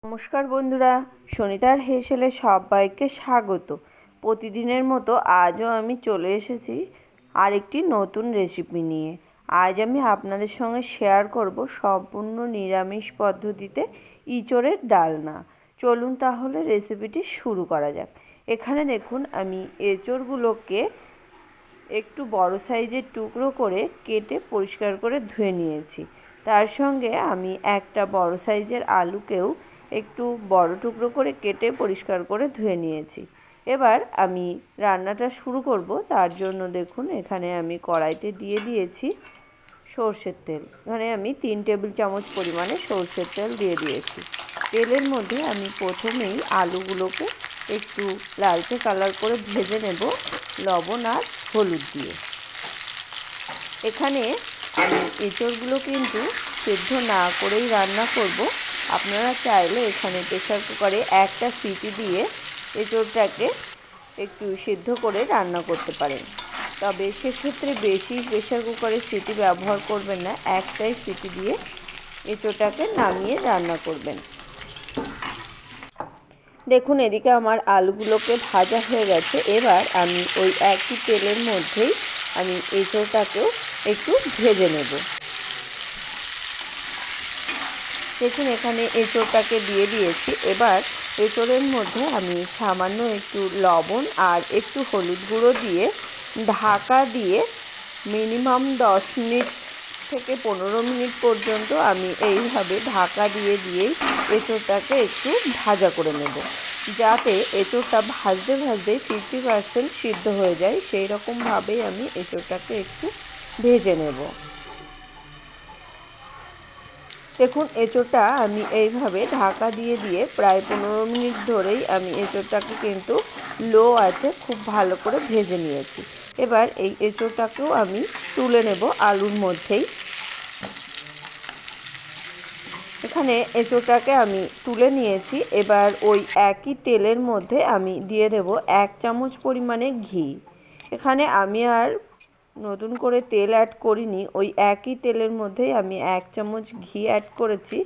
নমস্কার বন্ধুরা, সুনিতার হেসেলে সবাইকে স্বাগত। প্রতিদিনের মতো আজও আমি চলে এসেছি আরেকটি নতুন রেসিপি নিয়ে। আজ আমি আপনাদের সঙ্গে শেয়ার করব সম্পূর্ণ নিরামিষ পদ্ধতিতে ইঁচড়ের ডালনা। চলুন তাহলে রেসিপিটি শুরু করা যাক। এখানে দেখুন, আমি এঁচড়গুলোকে একটু বড় সাইজের টুকরো করে কেটে পরিষ্কার করে ধুয়ে নিয়েছি। তার সঙ্গে আমি একটা বড় সাইজের আলুকেও একটু বড় টুকরো করে কেটে পরিষ্কার করে ধুয়ে নিয়েছি। এবার আমি রান্নাটা শুরু করব। তার জন্য দেখুন, এখানে আমি কড়াইতে দিয়ে দিয়েছি সর্ষের তেল। এখানে আমি 3 টেবিল চামচ পরিমাণে সর্ষের তেল দিয়ে দিয়েছি। তেলের মধ্যে আমি প্রথমেই আলুগুলোকে একটু লালচে কালার করে ভেজে নেব লবণ আর হলুদ দিয়ে। এখানে আমি এঁচড়গুলো কিন্তু সেদ্ধ না করেই রান্না করব। আপনারা চাইলে এখানে প্রেসার কুকারে একটা সিটি দিয়ে এঁচড়টাকে একটু সিদ্ধ করে রান্না করতে পারেন। তবে সেক্ষেত্রে বেশি প্রেসার কুকারের সিটি ব্যবহার করবেন না, একটাই সিটি দিয়ে এঁচড়টাকে নামিয়ে রান্না করবেন। দেখুন, এদিকে আমার আলুগুলোকে ভাজা হয়ে গেছে। এবার আমি ওই একই তেলের মধ্যেই আমি এঁচড়টাকেও একটু ভেজে নেব। দেখুন, এখানে এঁচড়টাকে দিয়ে দিয়েছি। এবার এঁচড়ের মধ্যে আমি সামান্য একটু লবণ আর একটু হলুদ গুঁড়ো দিয়ে ঢাকা দিয়ে মিনিমাম 10 মিনিট থেকে 15 মিনিট পর্যন্ত আমি এইভাবে ঢাকা দিয়েই এঁচড়টাকে একটু ভাজা করে নেব, যাতে এঁচড়টা ভাজতে 50% সিদ্ধ হয়ে যায়। সেই রকমভাবেই আমি এঁচড়টাকে একটু ভেজে নেব। দেখুন, এঁচড়টা আমি এইভাবে ঢাকা দিয়ে প্রায় 15 মিনিট ধরেই আমি এঁচড়টাকে কিন্তু লো আছে খুব ভালো করে ভেজে নিয়েছি। এবার এই এঁচড়টাকেও আমি তুলে নেব আলুর মধ্যেই। এখানে এঁচড়টাকে আমি তুলে নিয়েছি। এবার ওই একই তেলের মধ্যে আমি দিয়ে দেব 1 চামচ পরিমাণে ঘি। এখানে আমি আর নতুন করে তেল অ্যাড করিনি, ওই একই তেলের মধ্যেই আমি 1 চামচ ঘি অ্যাড করেছি।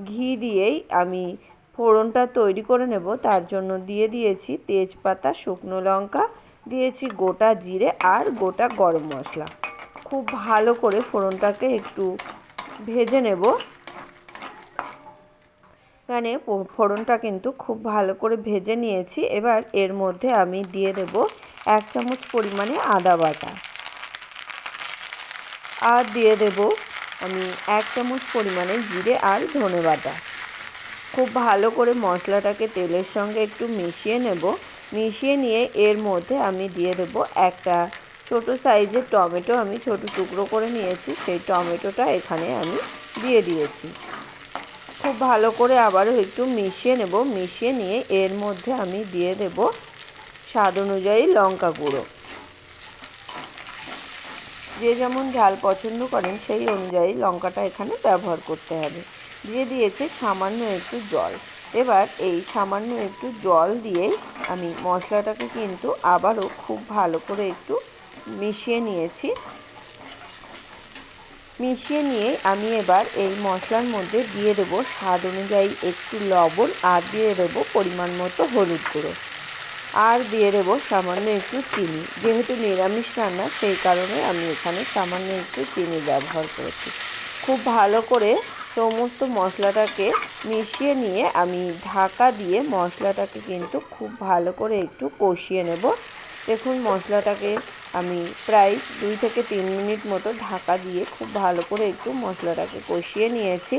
ঘি দিয়েই আমি ফোড়নটা তৈরি করে নেব। তার জন্য দিয়ে দিয়েছি তেজপাতা, শুকনো লঙ্কা, দিয়েছি গোটা জিরে আর গোটা গরম মশলা। খুব ভালো করে ফোড়নটাকে একটু ভেজে নেব। এখানে ফোড়নটা কিন্তু খুব ভালো করে ভেজে নিয়েছি। এবার এর মধ্যে আমি দিয়ে দেব 1 চামচ পরিমাণে আদা বাটা, আর দিয়ে দেব আমি 1 চামচ পরিমাণে জিরে আর ধনে বাটা। খুব ভালো করে মশলাটাকে তেলের সঙ্গে একটু মিশিয়ে নেব। মিশিয়ে নিয়ে এর মধ্যে আমি দিয়ে দেব একটা ছোট সাইজের টমেটো, আমি ছোট টুকরো করে নিয়েছি। সেই টমেটোটা এখানে আমি দিয়ে দিয়েছি। খুব ভালো করে আবারও একটু মিশিয়ে নেব। মিশিয়ে নিয়ে এর মধ্যে আমি দিয়ে দেব স্বাদ অনুযায়ী লঙ্কা গুঁড়ো। যে যেমন ঝাল পছন্দ করেন সেই অনুযায়ী লঙ্কাটা এখানে ব্যবহার করতে হবে। দিয়ে দিয়েছে সামান্য একটু জল। এবার এই সামান্য একটু জল দিয়েই আমি মশলাটাকে কিন্তু আবারও খুব ভালো করে একটু মিশিয়ে নিয়েছি। মিশিয়ে নিয়ে আমি এবার এই মশলার মধ্যে দিয়ে দেবো স্বাদ অনুযায়ী একটু লবণ, আর দিয়ে দেবো পরিমাণ মতো হলুদ গুঁড়ো, আর দিয়ে দেবো সামান্য একটু চিনি। যেহেতু নিরামিষ রান্না, সেই কারণে আমি এখানে সামান্য একটু চিনি ব্যবহার করেছি। খুব ভালো করে সমস্ত মশলাটাকে মিশিয়ে নিয়ে আমি ঢাকা দিয়ে মশলাটাকে কিন্তু খুব ভালো করে একটু কষিয়ে নেব। দেখুন, মশলাটাকে আমি প্রায় 2 থেকে 3 মিনিট মতো ঢাকা দিয়ে খুব ভালো করে একটু মশলাটাকে কষিয়ে নিয়েছি।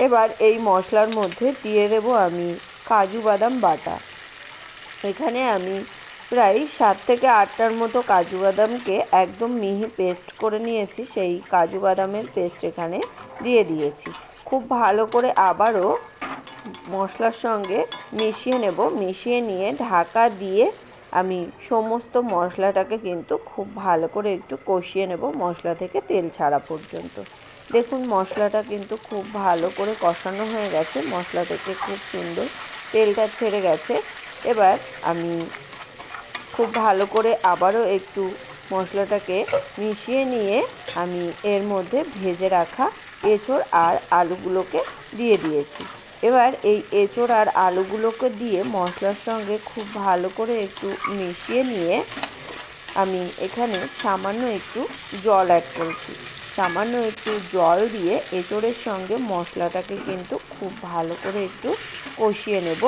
এবার এই মশলার মধ্যে দিয়ে দেব আমি কাজু বাদাম বাটা। এখানে আমি প্রায় 7 থেকে 8টার মতো কাজু বাদামকে একদম মিহি পেস্ট করে নিয়েছি। সেই কাজু বাদামের পেস্ট এখানে দিয়ে দিয়েছি। খুব ভালো করে আবারও মশলার সঙ্গে মিশিয়ে নেব। মিশিয়ে নিয়ে ঢাকা দিয়ে আমি সমস্ত মশলাটাকে কিন্তু খুব ভালো করে একটু কষিয়ে নেব, মশলা থেকে তেল ছাড়া পর্যন্ত। দেখুন, মশলাটা কিন্তু খুব ভালো করে কষানো হয়ে গেছে। মশলা থেকে খুব সুন্দর তেলটা ছেড়ে গেছে। এবার আমি খুব ভালো করে আবারও একটু মশলাটাকে মিশিয়ে নিয়ে আমি এর মধ্যে ভেজে রাখা এঁচড় আর আলুগুলোকে দিয়ে দিয়েছি। এবার এই এঁচোড় আর আলুগুলোকে দিয়ে মশলার সঙ্গে খুব ভালো করে একটু মিশিয়ে নিয়ে আমি এখানে সামান্য একটু জল অ্যাড করেছি। সামান্য একটু জল দিয়ে এঁচোড়ের সঙ্গে মশলাটাকে কিন্তু খুব ভালো করে একটু কষিয়ে নেব।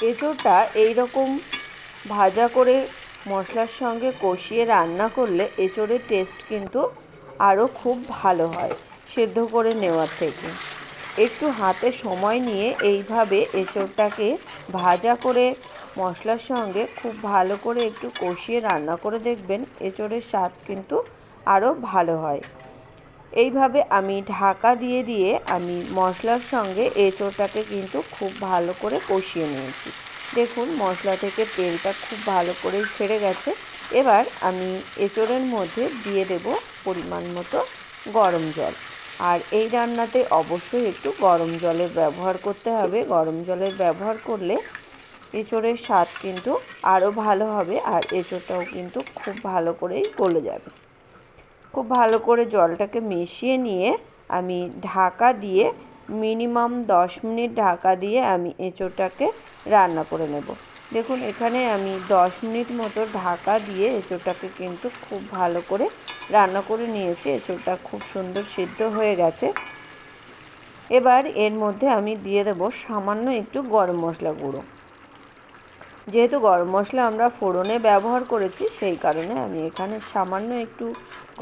এঁচোড়টা এইরকম ভাজা করে মশলার সঙ্গে কষিয়ে রান্না করলে এঁচোড়ের টেস্ট কিন্তু আরও খুব ভালো হয় সেদ্ধ করে নেওয়ার থেকে। একটু হাতে সময় নিয়ে এইভাবে এঁচোড়টাকে ভাজা করে মশলার সঙ্গে খুব ভালো করে একটু কষিয়ে রান্না করে দেখবেন এঁচোড়ের স্বাদ কিন্তু আরও ভালো হয়। এইভাবে আমি ঢাকা দিয়ে দিয়ে আমি মশলার সঙ্গে এঁচোড়টাকে কিন্তু খুব ভালো করে কষিয়ে নিয়েছি। দেখুন মশলা থেকে তেলটা খুব ভালো করেই ছেড়ে গেছে। এবার আমি এঁচোড়ের মধ্যে দিয়ে দেব পরিমাণ মতো গরম জল। আর এই রান্নাতে অবশ্যই একটু গরম জলের ব্যবহার করতে হবে। গরম জলের ব্যবহার করলে এঁচোড়ের স্বাদ কিন্তু আরও ভালো হবে আর এঁচোড়টাও কিন্তু খুব ভালো করেই গলে যাবে। খুব ভালো করে জলটাকে মিশিয়ে নিয়ে আমি ঢাকা দিয়ে মিনিমাম 10 মিনিট ঢাকা দিয়ে আমি এঁচোড়টাকে রান্না করে নেব। দেখুন এখানে আমি 10 মিনিট মতো ঢাকা দিয়ে এঁচোড়টাকে কিন্তু খুব ভালো করে রান্না করে নিয়েছি। এঁচোড়টা খুব সুন্দর সিদ্ধ হয়ে গেছে। এবার এর মধ্যে আমি দিয়ে দেব সামান্য একটু গরম মশলা গুঁড়ো। যেহেতু গরম মশলা আমরা ফোড়নে ব্যবহার করেছি সেই কারণে আমি এখানে সামান্য একটু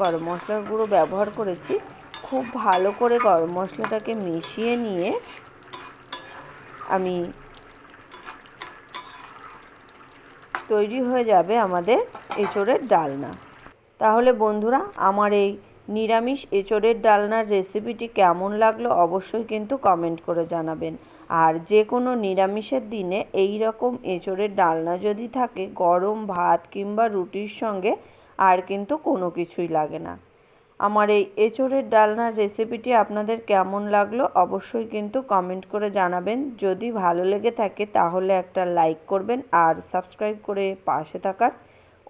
গরম মশলার গুঁড়ো ব্যবহার করেছি। খুব ভালো করে গরম মশলাটাকে মিশিয়ে নিয়ে আমি তৈরি হয়ে যাবে আমাদের এঁচোড়ের ডালনা। তাহলে বন্ধুরা আমার এই নিরামিষ এঁচোড়ের ডালনার রেসিপিটি কেমন লাগলো অবশ্যই কিন্তু কমেন্ট করে জানাবেন। আর যে কোনো নিরামিষের দিনে এই রকম এঁচোড়ের ডালনা যদি থাকে গরম ভাত কিংবা রুটির সঙ্গে আর কিন্তু কোনো কিছুই লাগে না। আমার এই এঁচোড়ের ডালনার রেসিপিটি আপনাদের কেমন লাগলো অবশ্যই কিন্তু কমেন্ট করে জানাবেন। যদি ভালো লেগে থাকে তাহলে একটা লাইক করবেন আর সাবস্ক্রাইব করে পাশে থাকার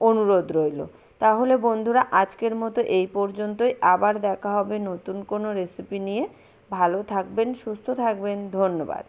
অনুরোধ রইল। তাহলে বন্ধুরা আজকের মতো এই পর্যন্তই। আবার দেখা হবে নতুন কোনো রেসিপি নিয়ে। ভালো থাকবেন, সুস্থ থাকবেন। ধন্যবাদ।